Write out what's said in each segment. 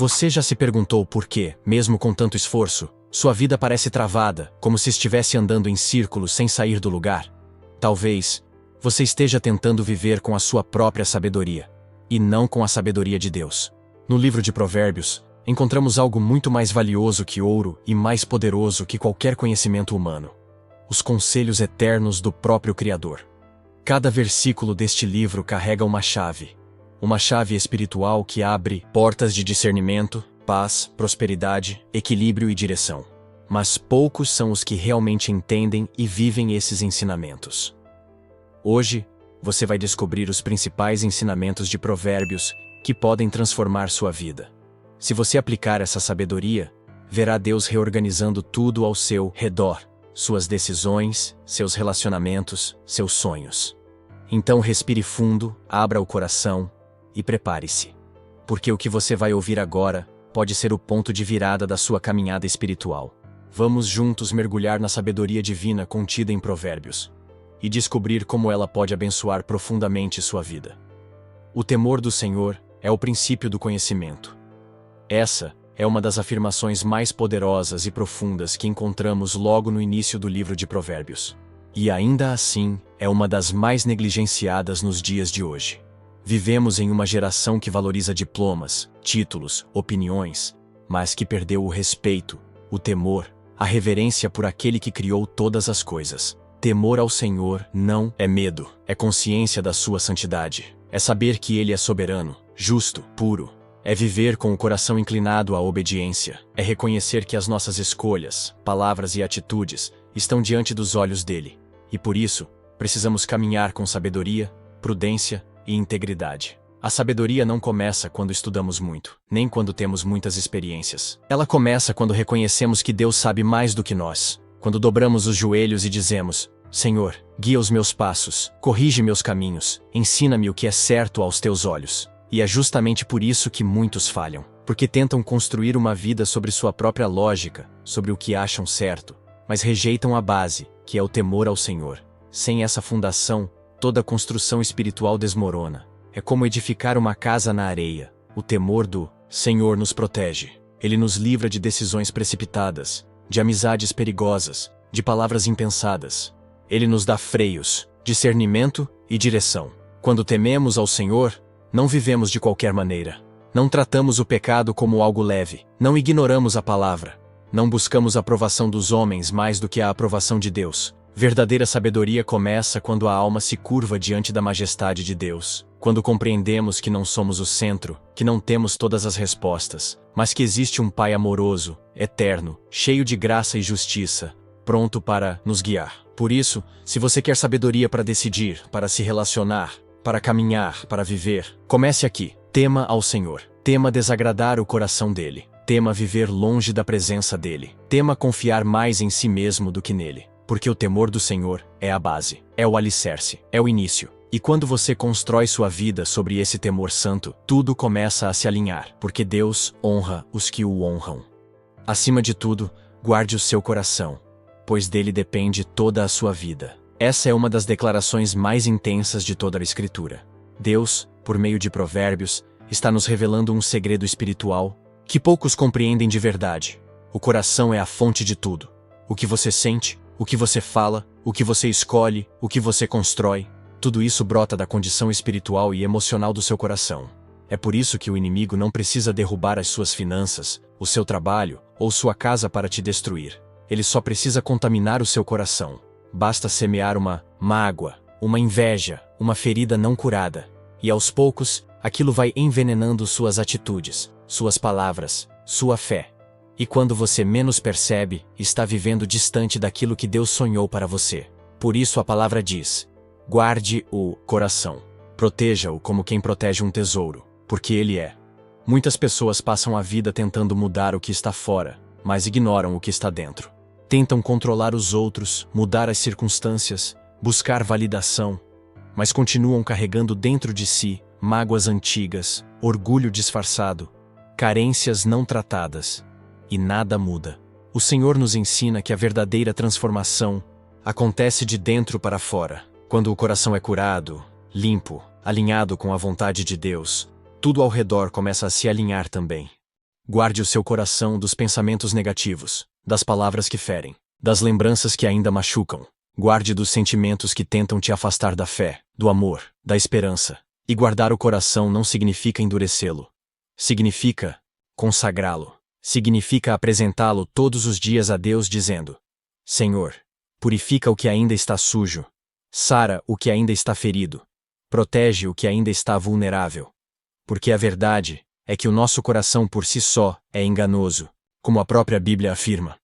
Você já se perguntou por que, mesmo com tanto esforço, sua vida parece travada, como se estivesse andando em círculos sem sair do lugar? Talvez você esteja tentando viver com a sua própria sabedoria, e não com a sabedoria de Deus. No livro de Provérbios, encontramos algo muito mais valioso que ouro e mais poderoso que qualquer conhecimento humano: os conselhos eternos do próprio Criador. Cada versículo deste livro carrega uma chave espiritual que abre portas de discernimento, paz, prosperidade, equilíbrio e direção. Mas poucos são os que realmente entendem e vivem esses ensinamentos. Hoje, você vai descobrir os principais ensinamentos de Provérbios que podem transformar sua vida. Se você aplicar essa sabedoria, verá Deus reorganizando tudo ao seu redor: suas decisões, seus relacionamentos, seus sonhos. Então respire fundo, abra o coração e prepare-se. Porque o que você vai ouvir agora pode ser o ponto de virada da sua caminhada espiritual. Vamos juntos mergulhar na sabedoria divina contida em Provérbios e descobrir como ela pode abençoar profundamente sua vida. O temor do Senhor é o princípio do conhecimento. Essa é uma das afirmações mais poderosas e profundas que encontramos logo no início do livro de Provérbios. E ainda assim, é uma das mais negligenciadas nos dias de hoje. Vivemos em uma geração que valoriza diplomas, títulos, opiniões, mas que perdeu o respeito, o temor, a reverência por aquele que criou todas as coisas. Temor ao Senhor não é medo, é consciência da sua santidade. É saber que Ele é soberano, justo, puro. É viver com o coração inclinado à obediência. É reconhecer que as nossas escolhas, palavras e atitudes estão diante dos olhos dele. E por isso, precisamos caminhar com sabedoria, prudência e integridade. A sabedoria não começa quando estudamos muito, nem quando temos muitas experiências. Ela começa quando reconhecemos que Deus sabe mais do que nós. Quando dobramos os joelhos e dizemos: Senhor, guia os meus passos, corrige meus caminhos, ensina-me o que é certo aos teus olhos. E é justamente por isso que muitos falham, porque tentam construir uma vida sobre sua própria lógica, sobre o que acham certo, mas rejeitam a base, que é o temor ao Senhor. Sem essa fundação, toda construção espiritual desmorona. É como edificar uma casa na areia. O temor do Senhor nos protege. Ele nos livra de decisões precipitadas, de amizades perigosas, de palavras impensadas. Ele nos dá freios, discernimento e direção. Quando tememos ao Senhor, não vivemos de qualquer maneira. Não tratamos o pecado como algo leve. Não ignoramos a palavra. Não buscamos a aprovação dos homens mais do que a aprovação de Deus. Verdadeira sabedoria começa quando a alma se curva diante da majestade de Deus. Quando compreendemos que não somos o centro, que não temos todas as respostas, mas que existe um Pai amoroso, eterno, cheio de graça e justiça, pronto para nos guiar. Por isso, se você quer sabedoria para decidir, para se relacionar, para caminhar, para viver, comece aqui. Tema ao Senhor. Tema desagradar o coração dele. Tema viver longe da presença dele. Tema confiar mais em si mesmo do que nele. Porque o temor do Senhor é a base, é o alicerce, é o início. E quando você constrói sua vida sobre esse temor santo, tudo começa a se alinhar, porque Deus honra os que o honram. Acima de tudo, guarde o seu coração, pois dele depende toda a sua vida. Essa é uma das declarações mais intensas de toda a Escritura. Deus, por meio de Provérbios, está nos revelando um segredo espiritual que poucos compreendem de verdade. O coração é a fonte de tudo. O que você sente, o que você fala, o que você escolhe, o que você constrói, tudo isso brota da condição espiritual e emocional do seu coração. É por isso que o inimigo não precisa derrubar as suas finanças, o seu trabalho ou sua casa para te destruir. Ele só precisa contaminar o seu coração. Basta semear uma mágoa, uma inveja, uma ferida não curada. E aos poucos, aquilo vai envenenando suas atitudes, suas palavras, sua fé. E quando você menos percebe, está vivendo distante daquilo que Deus sonhou para você. Por isso a palavra diz: guarde o coração. Proteja-o como quem protege um tesouro, porque ele é. Muitas pessoas passam a vida tentando mudar o que está fora, mas ignoram o que está dentro. Tentam controlar os outros, mudar as circunstâncias, buscar validação, mas continuam carregando dentro de si mágoas antigas, orgulho disfarçado, carências não tratadas. E nada muda. O Senhor nos ensina que a verdadeira transformação acontece de dentro para fora. Quando o coração é curado, limpo, alinhado com a vontade de Deus, tudo ao redor começa a se alinhar também. Guarde o seu coração dos pensamentos negativos, das palavras que ferem, das lembranças que ainda machucam. Guarde dos sentimentos que tentam te afastar da fé, do amor, da esperança. E guardar o coração não significa endurecê-lo. Significa consagrá-lo. Significa apresentá-lo todos os dias a Deus dizendo: Senhor, purifica o que ainda está sujo. Sara o que ainda está ferido. Protege o que ainda está vulnerável. Porque a verdade é que o nosso coração por si só é enganoso, como a própria Bíblia afirma.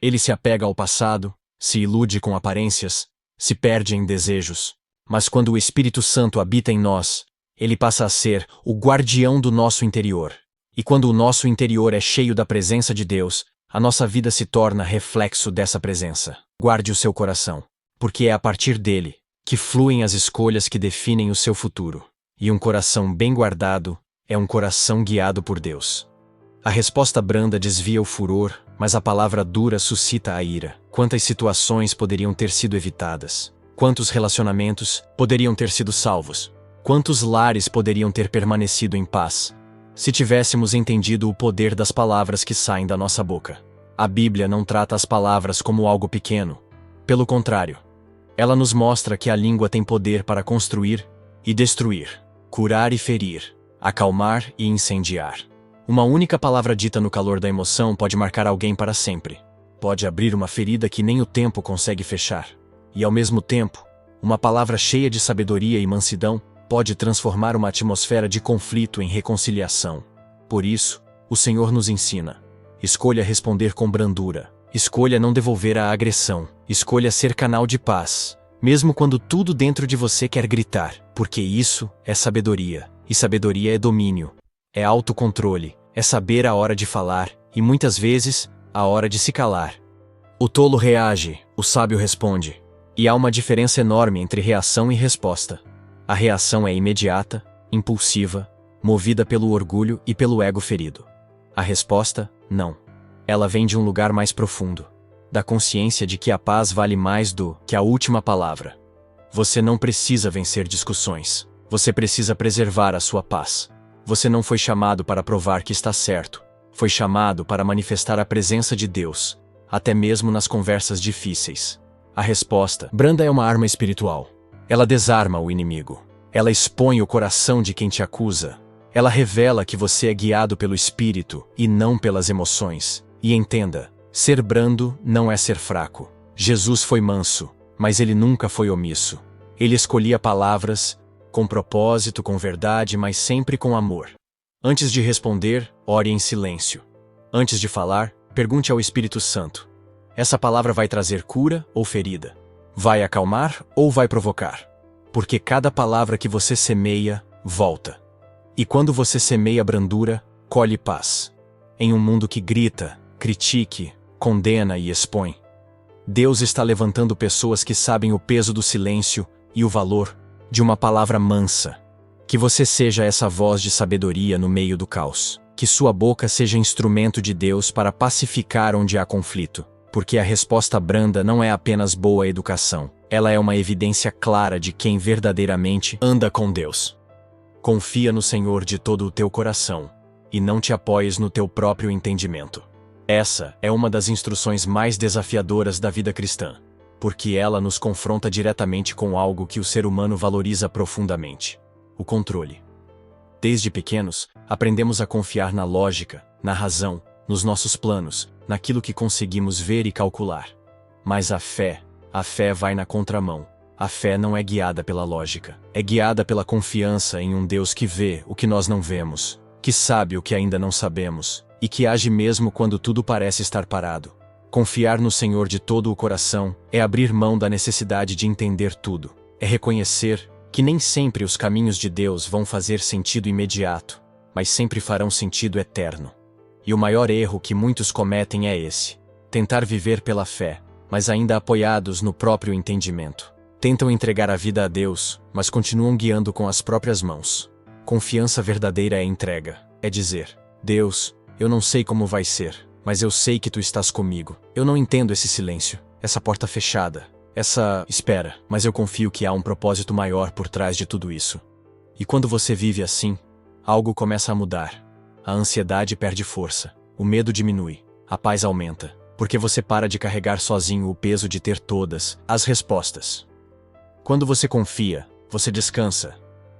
Ele se apega ao passado, se ilude com aparências, se perde em desejos. Mas quando o Espírito Santo habita em nós, ele passa a ser o guardião do nosso interior. E quando o nosso interior é cheio da presença de Deus, a nossa vida se torna reflexo dessa presença. Guarde o seu coração, porque é a partir dele que fluem as escolhas que definem o seu futuro. E um coração bem guardado é um coração guiado por Deus. A resposta branda desvia o furor, mas a palavra dura suscita a ira. Quantas situações poderiam ter sido evitadas? Quantos relacionamentos poderiam ter sido salvos? Quantos lares poderiam ter permanecido em paz, se tivéssemos entendido o poder das palavras que saem da nossa boca? A Bíblia não trata as palavras como algo pequeno. Pelo contrário, ela nos mostra que a língua tem poder para construir e destruir, curar e ferir, acalmar e incendiar. Uma única palavra dita no calor da emoção pode marcar alguém para sempre. Pode abrir uma ferida que nem o tempo consegue fechar. E ao mesmo tempo, uma palavra cheia de sabedoria e mansidão pode transformar uma atmosfera de conflito em reconciliação. Por isso, o Senhor nos ensina: escolha responder com brandura, escolha não devolver a agressão, escolha ser canal de paz, mesmo quando tudo dentro de você quer gritar, porque isso é sabedoria, e sabedoria é domínio, é autocontrole, é saber a hora de falar, e muitas vezes, a hora de se calar. O tolo reage, o sábio responde. E há uma diferença enorme entre reação e resposta. A reação é imediata, impulsiva, movida pelo orgulho e pelo ego ferido. A resposta, não. Ela vem de um lugar mais profundo, da consciência de que a paz vale mais do que a última palavra. Você não precisa vencer discussões. Você precisa preservar a sua paz. Você não foi chamado para provar que está certo. Foi chamado para manifestar a presença de Deus, até mesmo nas conversas difíceis. A resposta branda é uma arma espiritual. Ela desarma o inimigo. Ela expõe o coração de quem te acusa. Ela revela que você é guiado pelo Espírito e não pelas emoções. E entenda, ser brando não é ser fraco. Jesus foi manso, mas ele nunca foi omisso. Ele escolhia palavras com propósito, com verdade, mas sempre com amor. Antes de responder, ore em silêncio. Antes de falar, pergunte ao Espírito Santo: essa palavra vai trazer cura ou ferida? Vai acalmar ou vai provocar? Porque cada palavra que você semeia, volta. E quando você semeia brandura, colhe paz. Em um mundo que grita, critique, condena e expõe, Deus está levantando pessoas que sabem o peso do silêncio e o valor de uma palavra mansa. Que você seja essa voz de sabedoria no meio do caos. Que sua boca seja instrumento de Deus para pacificar onde há conflito. Porque a resposta branda não é apenas boa educação. Ela é uma evidência clara de quem verdadeiramente anda com Deus. Confia no Senhor de todo o teu coração, e não te apoies no teu próprio entendimento. Essa é uma das instruções mais desafiadoras da vida cristã, porque ela nos confronta diretamente com algo que o ser humano valoriza profundamente: o controle. Desde pequenos, aprendemos a confiar na lógica, na razão, nos nossos planos, naquilo que conseguimos ver e calcular. Mas a fé vai na contramão. A fé não é guiada pela lógica. É guiada pela confiança em um Deus que vê o que nós não vemos, que sabe o que ainda não sabemos, e que age mesmo quando tudo parece estar parado. Confiar no Senhor de todo o coração é abrir mão da necessidade de entender tudo. É reconhecer que nem sempre os caminhos de Deus vão fazer sentido imediato, mas sempre farão sentido eterno. E o maior erro que muitos cometem é esse: tentar viver pela fé, mas ainda apoiados no próprio entendimento. Tentam entregar a vida a Deus, mas continuam guiando com as próprias mãos. Confiança verdadeira é entrega. É dizer: Deus, eu não sei como vai ser, mas eu sei que Tu estás comigo. Eu não entendo esse silêncio, essa porta fechada, essa espera, mas eu confio que há um propósito maior por trás de tudo isso. E quando você vive assim, algo começa a mudar. A ansiedade perde força. o medo diminui, a paz aumenta, porque você para de carregar sozinho o peso de ter todas as respostas. Quando você confia, você descansa.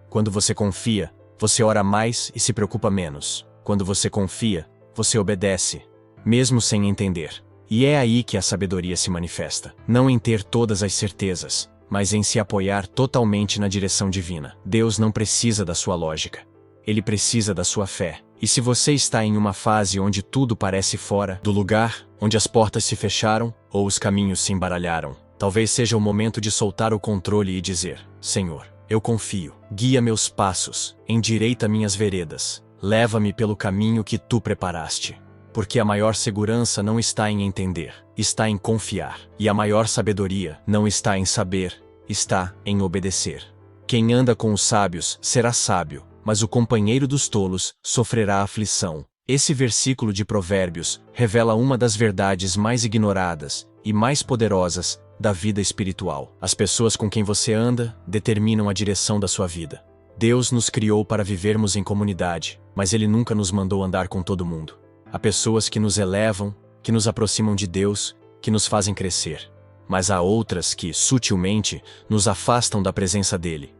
Quando você confia, você ora mais e se preocupa menos. Quando você confia, você obedece, mesmo sem entender. E é aí que a sabedoria se manifesta. Não em ter todas as certezas, mas em se apoiar totalmente na direção divina. Deus não precisa da sua lógica. Ele precisa da sua fé. E se você está em uma fase onde tudo parece fora do lugar, onde as portas se fecharam ou os caminhos se embaralharam, talvez seja o momento de soltar o controle e dizer: Senhor, eu confio. Guia meus passos, endireita minhas veredas. Leva-me pelo caminho que tu preparaste. Porque a maior segurança não está em entender, está em confiar. E a maior sabedoria não está em saber, está em obedecer. Quem anda com os sábios será sábio, mas o companheiro dos tolos sofrerá aflição. Esse versículo de Provérbios revela uma das verdades mais ignoradas e mais poderosas da vida espiritual. As pessoas com quem você anda determinam a direção da sua vida. Deus nos criou para vivermos em comunidade, mas Ele nunca nos mandou andar com todo mundo. Há pessoas que nos elevam, que nos aproximam de Deus, que nos fazem crescer. Mas há outras que, sutilmente, nos afastam da presença dEle.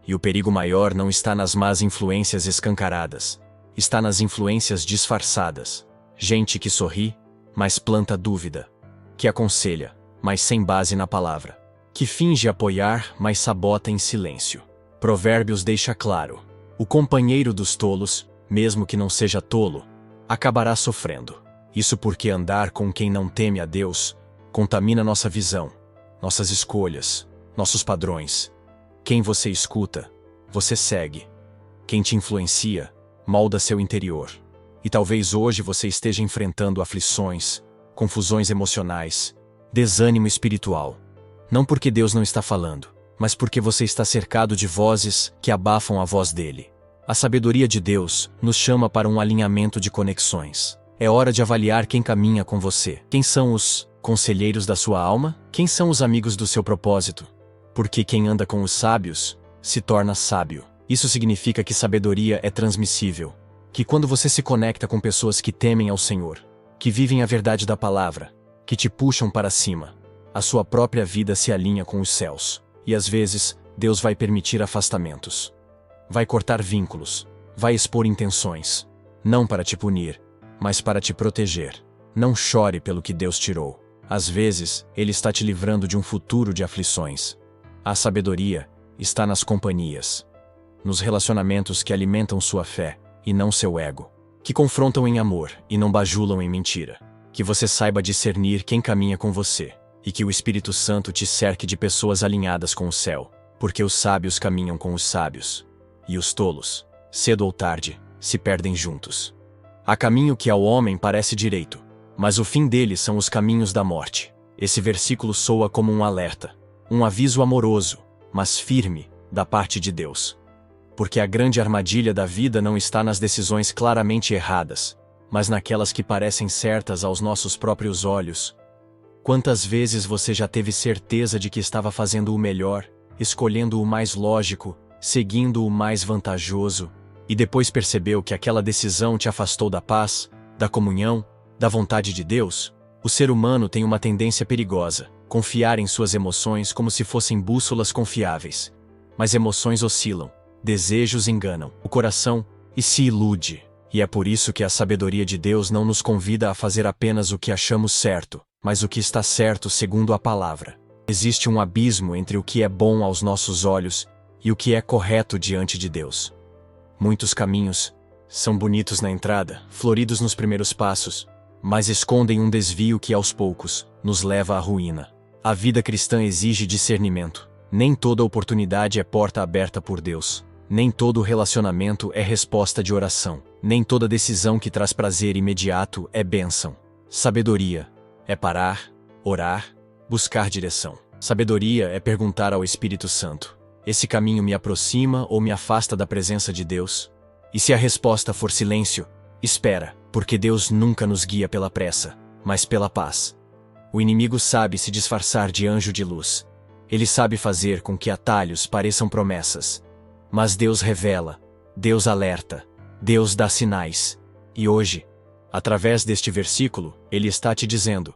E o perigo maior não está nas más influências escancaradas. Está nas influências disfarçadas. Gente que sorri, mas planta dúvida. Que aconselha, mas sem base na palavra. Que finge apoiar, mas sabota em silêncio. Provérbios deixa claro: o companheiro dos tolos, mesmo que não seja tolo, acabará sofrendo. Isso porque andar com quem não teme a Deus contamina nossa visão, nossas escolhas, nossos padrões. Quem você escuta, você segue. Quem te influencia, molda seu interior. E talvez hoje você esteja enfrentando aflições, confusões emocionais, desânimo espiritual. Não porque Deus não está falando, mas porque você está cercado de vozes que abafam a voz dele. A sabedoria de Deus nos chama para um alinhamento de conexões. É hora de avaliar quem caminha com você. Quem são os conselheiros da sua alma? Quem são os amigos do seu propósito? Porque quem anda com os sábios se torna sábio. Isso significa que sabedoria é transmissível. Que quando você se conecta com pessoas que temem ao Senhor, que vivem a verdade da palavra, que te puxam para cima, a sua própria vida se alinha com os céus. E às vezes, Deus vai permitir afastamentos. Vai cortar vínculos, vai expor intenções, não para te punir, mas para te proteger. Não chore pelo que Deus tirou. Às vezes, Ele está te livrando de um futuro de aflições. A sabedoria está nas companhias, nos relacionamentos que alimentam sua fé e não seu ego, que confrontam em amor e não bajulam em mentira. Que você saiba discernir quem caminha com você, e que o Espírito Santo te cerque de pessoas alinhadas com o céu, porque os sábios caminham com os sábios. E os tolos, cedo ou tarde, se perdem juntos. Há caminho que ao homem parece direito, mas o fim dele são os caminhos da morte. Esse versículo soa como um alerta, um aviso amoroso, mas firme, da parte de Deus. Porque a grande armadilha da vida não está nas decisões claramente erradas, mas naquelas que parecem certas aos nossos próprios olhos. Quantas vezes você já teve certeza de que estava fazendo o melhor, escolhendo o mais lógico, seguindo o mais vantajoso, e depois percebeu que aquela decisão te afastou da paz, da comunhão, da vontade de Deus? O ser humano tem uma tendência perigosa: confiar em suas emoções como se fossem bússolas confiáveis. Mas emoções oscilam, desejos enganam o coração e se ilude. E é por isso que a sabedoria de Deus não nos convida a fazer apenas o que achamos certo, mas o que está certo segundo a palavra. Existe um abismo entre o que é bom aos nossos olhos e o que é correto diante de Deus. Muitos caminhos são bonitos na entrada, floridos nos primeiros passos, mas escondem um desvio que aos poucos nos leva à ruína. A vida cristã exige discernimento. Nem toda oportunidade é porta aberta por Deus. Nem todo relacionamento é resposta de oração. Nem toda decisão que traz prazer imediato é bênção. Sabedoria é parar, orar, buscar direção. Sabedoria é perguntar ao Espírito Santo: esse caminho me aproxima ou me afasta da presença de Deus? E se a resposta for silêncio, espera, porque Deus nunca nos guia pela pressa, mas pela paz. O inimigo sabe se disfarçar de anjo de luz. Ele sabe fazer com que atalhos pareçam promessas. Mas Deus revela, Deus alerta, Deus dá sinais. E hoje, Através deste versículo, ele está te dizendo: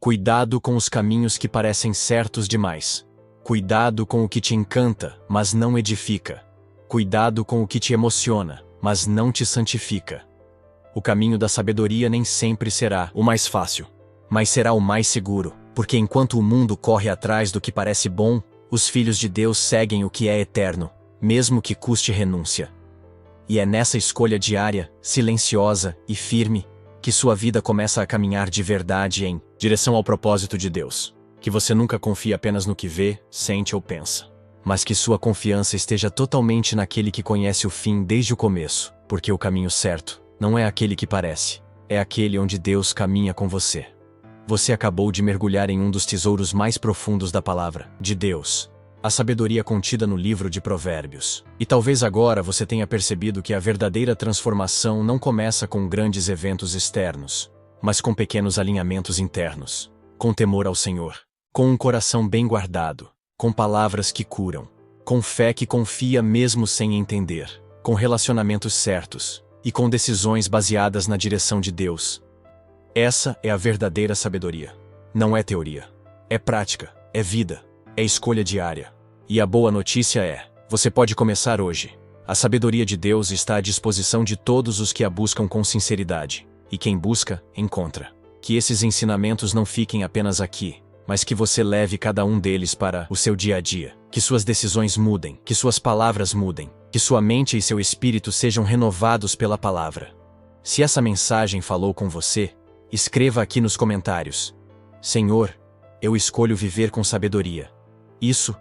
cuidado com os caminhos que parecem certos demais. Cuidado com o que te encanta, mas não edifica. Cuidado com o que te emociona, mas não te santifica. O caminho da sabedoria nem sempre será o mais fácil, mas será o mais seguro, porque enquanto o mundo corre atrás do que parece bom, os filhos de Deus seguem o que é eterno, mesmo que custe renúncia. E é nessa escolha diária, silenciosa e firme, que sua vida começa a caminhar de verdade em direção ao propósito de Deus. Que você nunca confie apenas no que vê, sente ou pensa, mas que sua confiança esteja totalmente naquele que conhece o fim desde o começo, porque o caminho certo não é aquele que parece, é aquele onde Deus caminha com você. Você acabou de mergulhar em um dos tesouros mais profundos da palavra de Deus, a sabedoria contida no livro de Provérbios. E talvez agora você tenha percebido que a verdadeira transformação não começa com grandes eventos externos, mas com pequenos alinhamentos internos, com temor ao Senhor, com um coração bem guardado, com palavras que curam, com fé que confia mesmo sem entender, com relacionamentos certos e com decisões baseadas na direção de Deus. Essa é a verdadeira sabedoria. Não é teoria. É prática, é vida, é escolha diária. E a boa notícia é: você pode começar hoje. A sabedoria de Deus está à disposição de todos os que a buscam com sinceridade. E quem busca, encontra. Que esses ensinamentos não fiquem apenas aqui, mas que você leve cada um deles para o seu dia a dia. Que suas decisões mudem, que suas palavras mudem, que sua mente e seu espírito sejam renovados pela palavra. Se essa mensagem falou com você, escreva aqui nos comentários: Senhor, eu escolho viver com sabedoria. Isso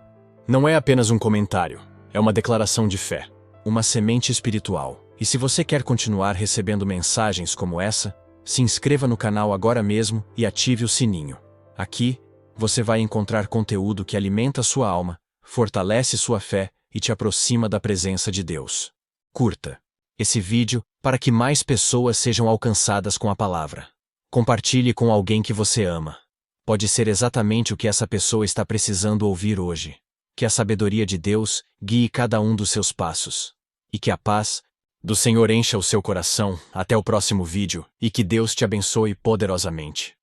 não é apenas um comentário, é uma declaração de fé, uma semente espiritual. E se você quer continuar recebendo mensagens como essa, se inscreva no canal agora mesmo e ative o sininho. Aqui, você vai encontrar conteúdo que alimenta sua alma, fortalece sua fé e te aproxima da presença de Deus. Curta esse vídeo para que mais pessoas sejam alcançadas com a palavra. Compartilhe com alguém que você ama. Pode ser exatamente o que essa pessoa está precisando ouvir hoje. Que a sabedoria de Deus guie cada um dos seus passos. E que a paz do Senhor encha o seu coração. Até o próximo vídeo, e que Deus te abençoe poderosamente.